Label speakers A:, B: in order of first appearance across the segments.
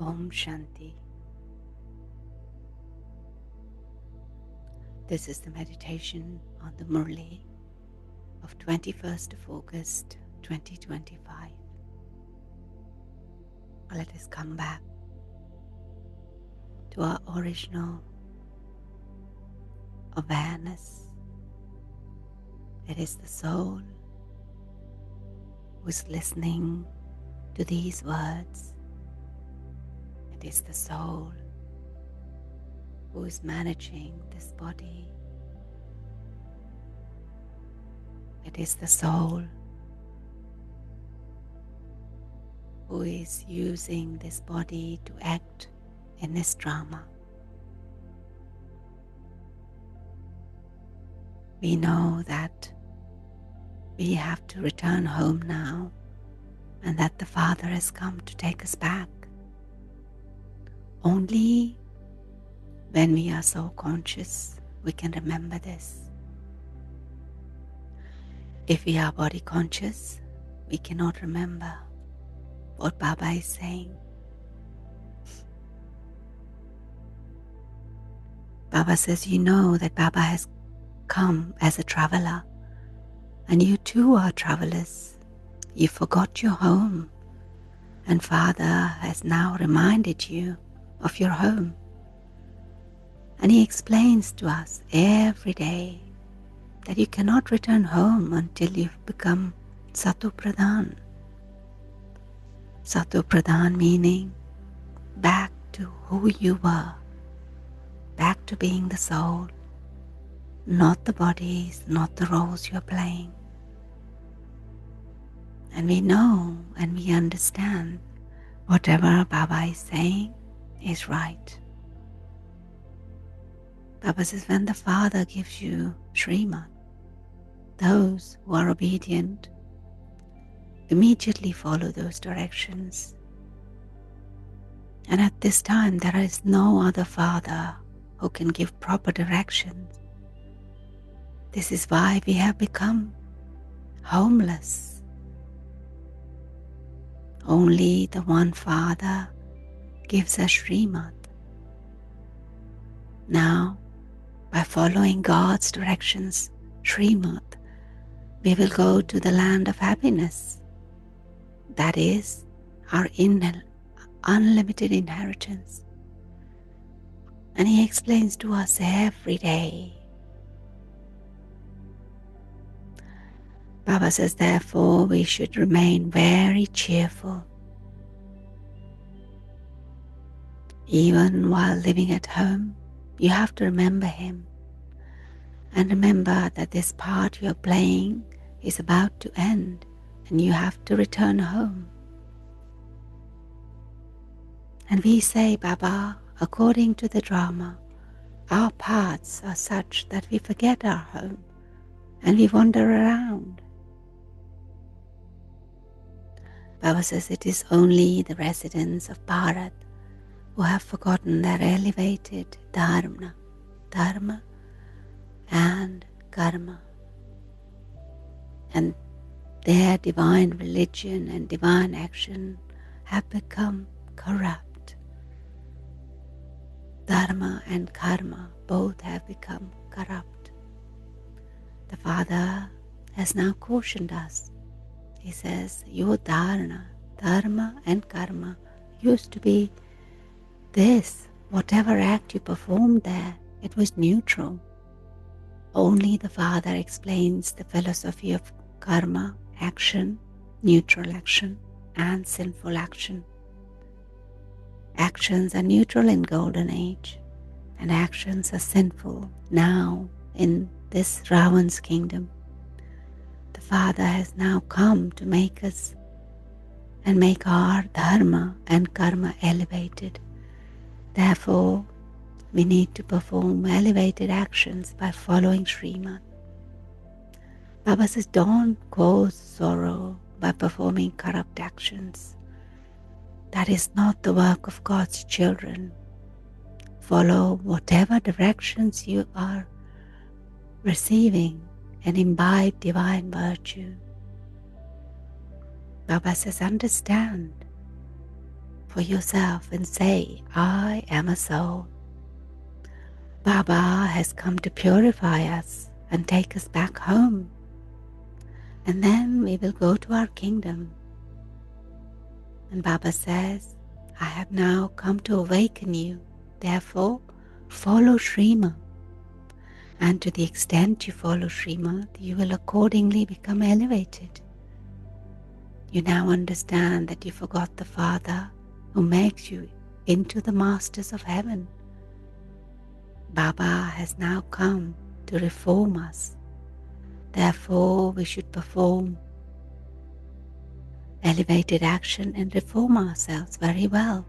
A: Om Shanti. This is the meditation on the Murli of 21st of August 2025. Let us come back to our original awareness. It is the soul who is listening to these words. It is the soul who is managing this body. It is the soul who is using this body to act in this drama. We know that we have to return home now and that the Father has come to take us back. Only when we are so conscious, we can remember this. If we are body conscious, we cannot remember what Baba is saying. Baba says, you know that Baba has come as a traveler, and you too are travelers. You forgot your home, and Father has now reminded you of your home. And he explains to us every day that you cannot return home until you've become Satu Pradhan. Satu Pradhan meaning back to who you were, back to being the soul, not the bodies, not the roles you're playing. And we know and we understand whatever Baba is saying is right. Baba says when the Father gives you Srimad, those who are obedient immediately follow those directions. And at this time there is no other Father who can give proper directions. This is why we have become homeless. Only the one Father gives us Srimad. Now, by following God's directions, Srimad, we will go to the land of happiness. That is our unlimited inheritance. And he explains to us every day. Baba says, therefore, we should remain very cheerful. Even while living at home, you have to remember him. And remember that this part you're playing is about to end and you have to return home. And we say, Baba, according to the drama, our paths are such that we forget our home and we wander around. Baba says it is only the residents of Bharat who have forgotten their elevated dharma and karma, and their divine religion and divine action have become corrupt. Dharma and karma both have become corrupt. The Father has now cautioned us. He says, your dharma and karma used to be this. Whatever act you performed there, it was neutral. Only the Father explains the philosophy of karma, action, neutral action, and sinful action. Actions are neutral in Golden Age, and actions are sinful now in this Ravan's kingdom. The Father has now come to make us and make our dharma and karma elevated. Therefore, we need to perform elevated actions by following Srimad. Baba says, don't cause sorrow by performing corrupt actions. That is not the work of God's children. Follow whatever directions you are receiving and imbibe divine virtue. Baba says, understand for yourself and say, I am a soul. Baba has come to purify us and take us back home. And then we will go to our kingdom. And Baba says, I have now come to awaken you. Therefore, follow Srimad. And to the extent you follow Srimad, you will accordingly become elevated. You now understand that you forgot the Father who makes you into the masters of heaven. Baba has now come to reform us. Therefore, we should perform elevated action and reform ourselves very well.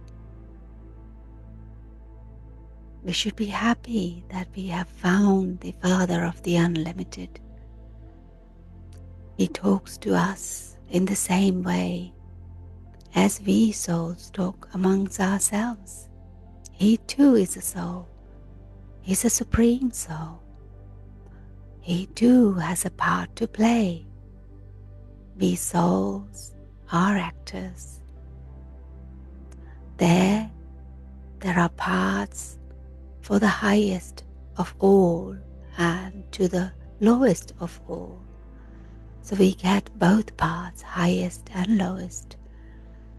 A: We should be happy that we have found the Father of the Unlimited. He talks to us in the same way as we souls talk amongst ourselves. He too is a soul. He's a supreme soul. He too has a part to play. We souls are actors. There are parts for the highest of all and to the lowest of all. So we get both parts, highest and lowest.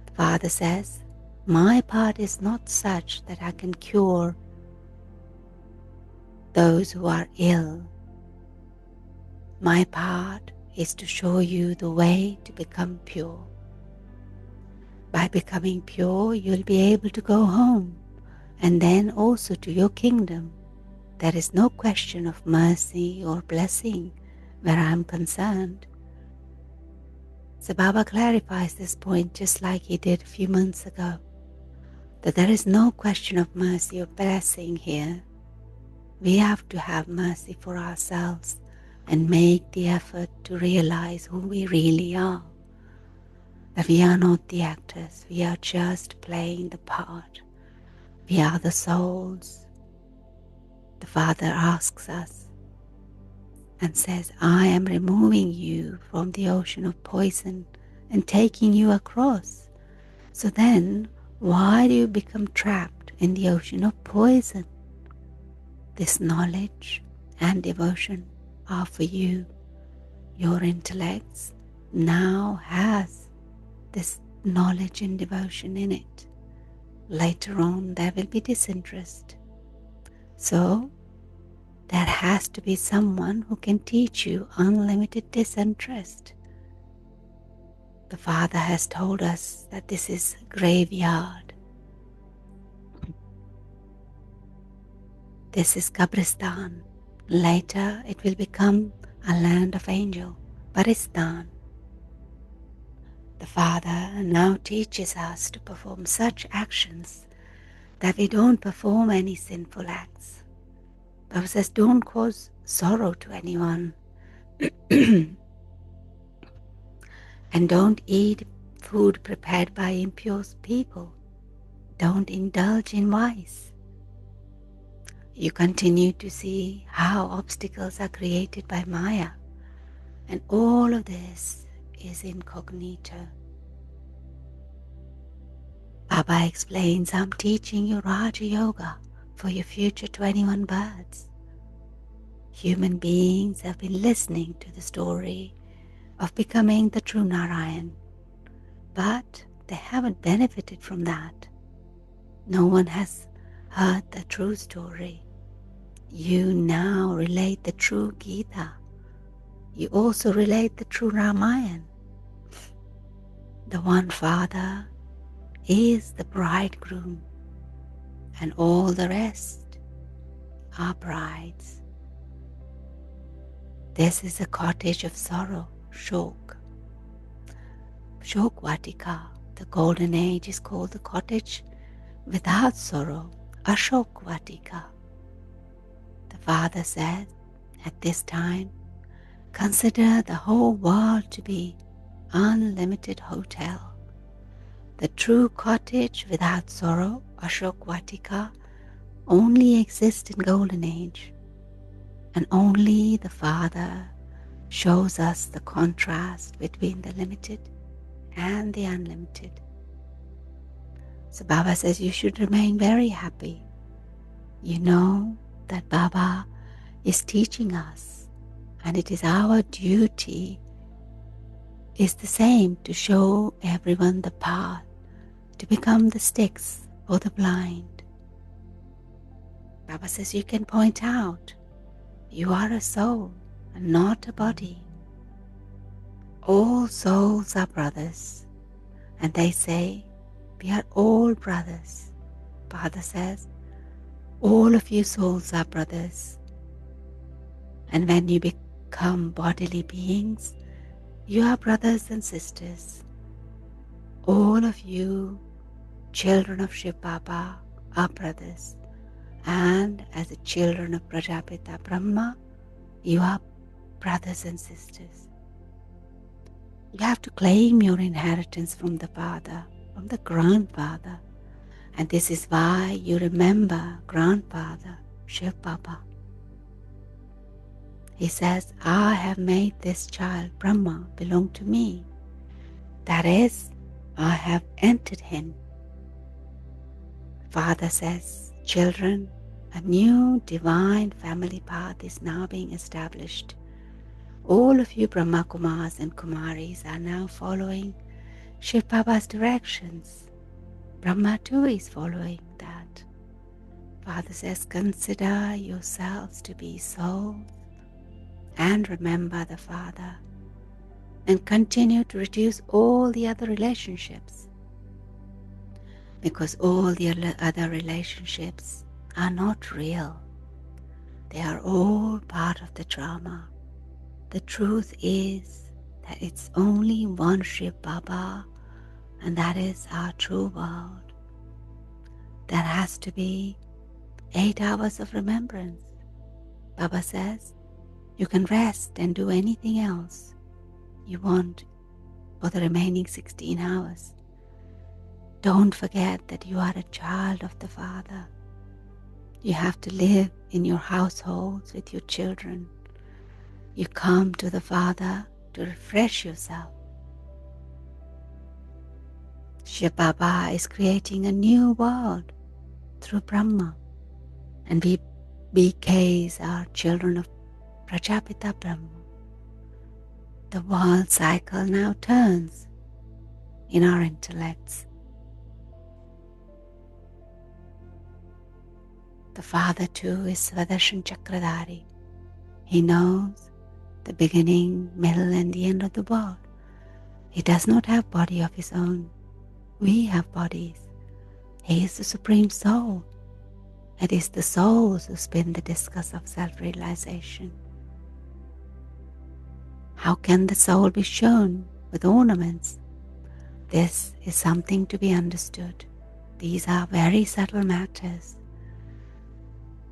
A: The Father says, my part is not such that I can cure those who are ill. My part is to show you the way to become pure. By becoming pure, you'll be able to go home and then also to your kingdom. There is no question of mercy or blessing where I am concerned. So Baba clarifies this point just like he did a few months ago, that there is no question of mercy or blessing here. We have to have mercy for ourselves and make the effort to realize who we really are. That we are not the actors, we are just playing the part. We are the souls. The Father asks us and says, I am removing you from the ocean of poison and taking you across. So then, why do you become trapped in the ocean of poison? This knowledge and devotion are for you. Your intellects now has this knowledge and devotion in it. Later on, there will be disinterest. So, there has to be someone who can teach you unlimited disinterest. The Father has told us that this is a graveyard. This is Kabristan. Later it will become a land of angel, Paristan. The Father now teaches us to perform such actions that we don't perform any sinful acts. Baba says, don't cause sorrow to anyone. And don't eat food prepared by impure people. Don't indulge in vice. You continue to see how obstacles are created by Maya. And all of this is incognito. Baba explains, I'm teaching you Rajyoga for your future 21 births. Human beings have been listening to the story of becoming the true Narayan, but they haven't benefited from that. No one has heard the true story. You now relate the true Gita. You also relate the true Ramayana. The one Father is the bridegroom, and all the rest are brides. This is a cottage of sorrow, Shok. Shokvatika, the golden age, is called the cottage without sorrow, Ashokvatika. The Father said, at this time, consider the whole world to be unlimited hotel. The true cottage without sorrow, Ashokvatika, only exists in golden age, and only the Father shows us the contrast between the limited and the unlimited. So Baba says you should remain very happy. You know that Baba is teaching us, and it is our duty is the same, to show everyone the path, to become the sticks for the blind. Baba says you can point out, you are a soul and not a body. All souls are brothers, and they say we are all brothers. Father says all of you souls are brothers, and when you become bodily beings, you are brothers and sisters. All of you children of Shiv Baba are brothers, and as the children of Prajapita Brahma, you are brothers and sisters. You have to claim your inheritance from the Father, from the Grandfather, and this is why you remember Grandfather Shiv Baba. He says, I have made this child Brahma belong to me. That is, I have entered him. Father says, children, a new divine family path is now being established. All of you Brahma Kumars and Kumaris are now following Shiv Baba's directions. Brahma too is following that. Father says, consider yourselves to be souls and remember the Father, and continue to reduce all the other relationships, because all the other relationships are not real. They are all part of the drama. The truth is that it's only one Shiv Baba, and that is our true world. There has to be 8 hours of remembrance. Baba says, you can rest and do anything else you want for the remaining 16 hours. Don't forget that you are a child of the Father. You have to live in your households with your children. You come to the Father to refresh yourself. Shiv Baba is creating a new world through Brahma, and we BKs are children of Prajapita Brahma. The world cycle now turns in our intellects. The Father too is Swadarshanchakradhari. He knows the beginning, middle and the end of the world. He does not have body of his own. We have bodies. He is the Supreme Soul. It is the souls who spin the discus of self-realization. How can the soul be shown with ornaments? This is something to be understood. These are very subtle matters.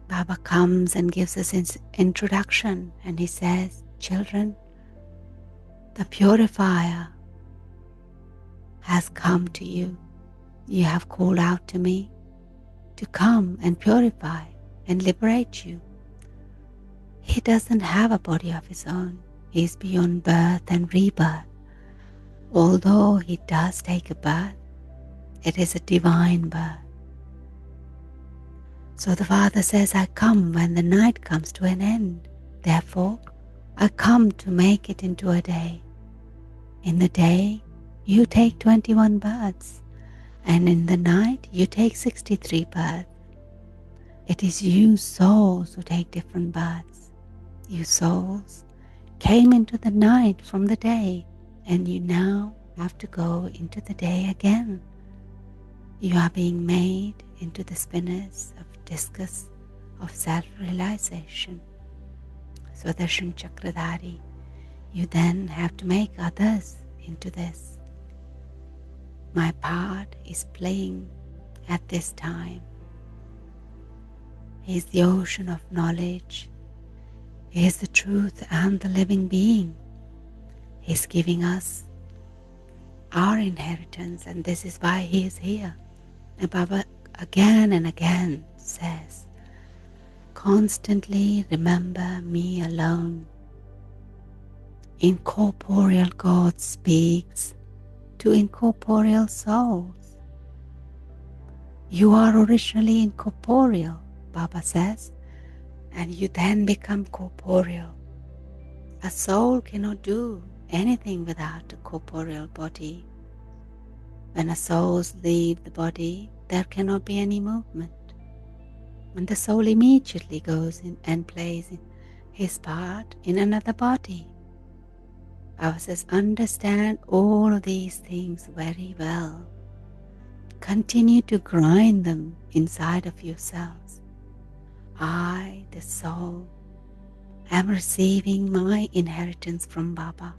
A: Baba comes and gives us his introduction, and he says, children, the purifier has come to you. You have called out to me to come and purify and liberate you. He doesn't have a body of his own. He is beyond birth and rebirth. Although he does take a birth, it is a divine birth. So the Father says, I come when the night comes to an end. Therefore, I come to make it into a day. In the day, you take 21 births, and in the night, you take 63 births. It is you souls who take different births. You souls came into the night from the day, and you now have to go into the day again. You are being made into the spinners of discus of self-realization. Swadarshanchakradhari, you then have to make others into this. My part is playing at this time. He is the ocean of knowledge. He is the truth and the living being. He is giving us our inheritance, and this is why he is here. And Baba again and again says, constantly remember me alone. Incorporeal God speaks to incorporeal souls. You are originally incorporeal, Baba says, and you then become corporeal. A soul cannot do anything without a corporeal body. When a soul leaves the body, there cannot be any movement. And the soul immediately goes in and plays his part in another body. Baba says, understand all of these things very well. Continue to grind them inside of yourselves. I, the soul, am receiving my inheritance from Baba.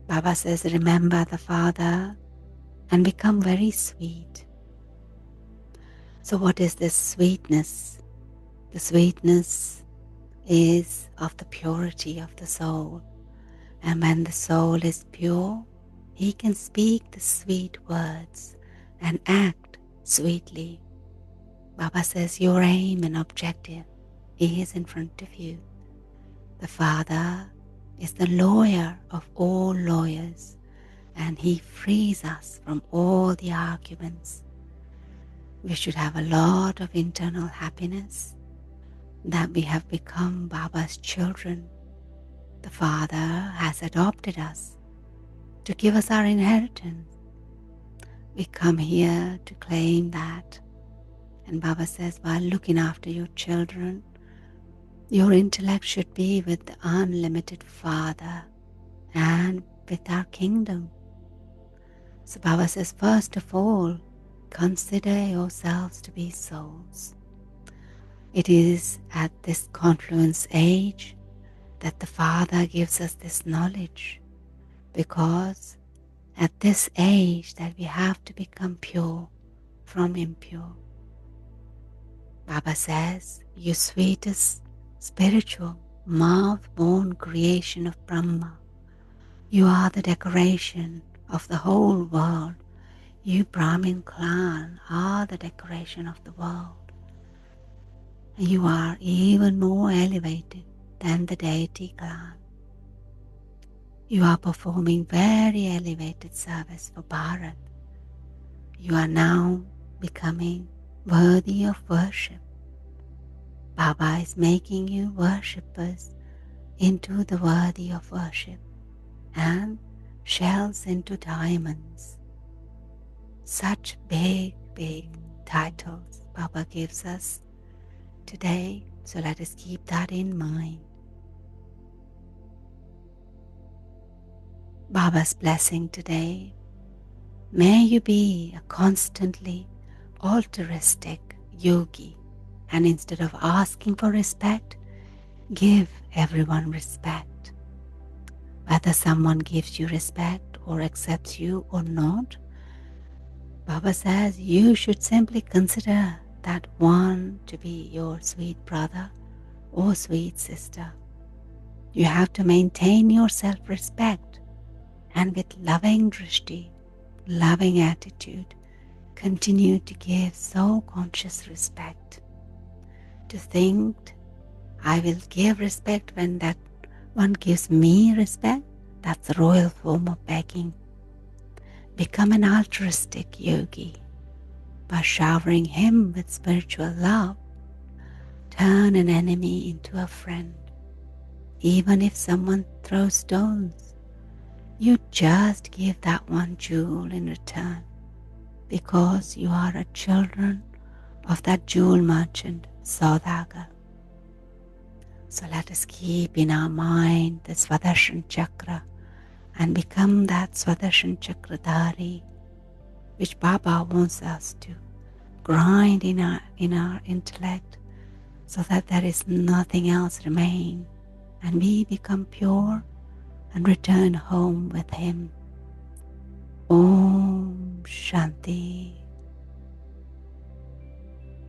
A: Baba says, remember the Father and become very sweet. So what is this sweetness? The sweetness is of the purity of the soul. And when the soul is pure, he can speak the sweet words and act sweetly. Baba says your aim and objective is in front of you. The Father is the lawyer of all lawyers, and he frees us from all the arguments. We should have a lot of internal happiness that we have become Baba's children. The Father has adopted us to give us our inheritance. We come here to claim that. And Baba says, while looking after your children, your intellect should be with the unlimited Father and with our kingdom. So Baba says, first of all, consider yourselves to be souls. It is at this confluence age that the Father gives us this knowledge, because at this age that we have to become pure from impure. Baba says, you sweetest spiritual mouth-born creation of Brahma, you are the decoration of the whole world. You Brahmin clan are the decoration of the world. And you are even more elevated than the deity clan. You are performing very elevated service for Bharat. You are now becoming worthy of worship. Baba is making you worshippers into the worthy of worship, and shells into diamonds. Such big, big titles Baba gives us today, so let us keep that in mind. Baba's blessing today, may you be a constantly altruistic yogi, and instead of asking for respect, give everyone respect. Whether someone gives you respect or accepts you or not, Baba says you should simply consider that one to be your sweet brother or sweet sister. You have to maintain your self-respect, and with loving drishti, loving attitude, continue to give so conscious respect. To think, I will give respect when that one gives me respect, that's a royal form of begging. Become an altruistic yogi by showering him with spiritual love. Turn an enemy into a friend. Even if someone throws stones, you just give that one jewel in return, because you are a children of that jewel merchant, Saudagar. So let us keep in our mind the Swadarshanchakra and become that Swadarshanchakradhari which Baba wants us to grind in our intellect, so that there is nothing else remain, and we become pure and return home with him. Om Shanti.